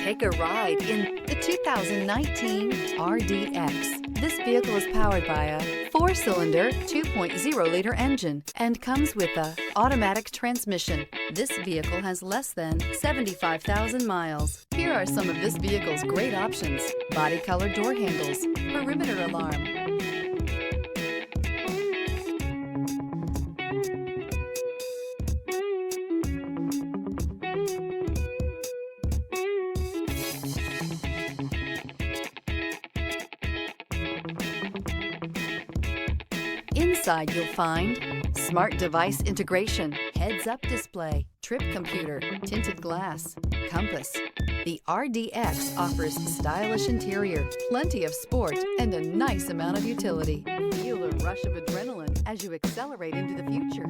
Take a ride in the 2019 RDX. This vehicle is powered by a 4-cylinder, 2.0-liter engine and comes with a automatic transmission. This vehicle has less than 75,000 miles. Here are some of this vehicle's great options: body color door handles, perimeter alarm, Inside you'll find smart device integration, heads-up display, trip computer, tinted glass, compass. The RDX offers stylish interior, plenty of sport, and a nice amount of utility. Feel a rush of adrenaline as you accelerate into the future.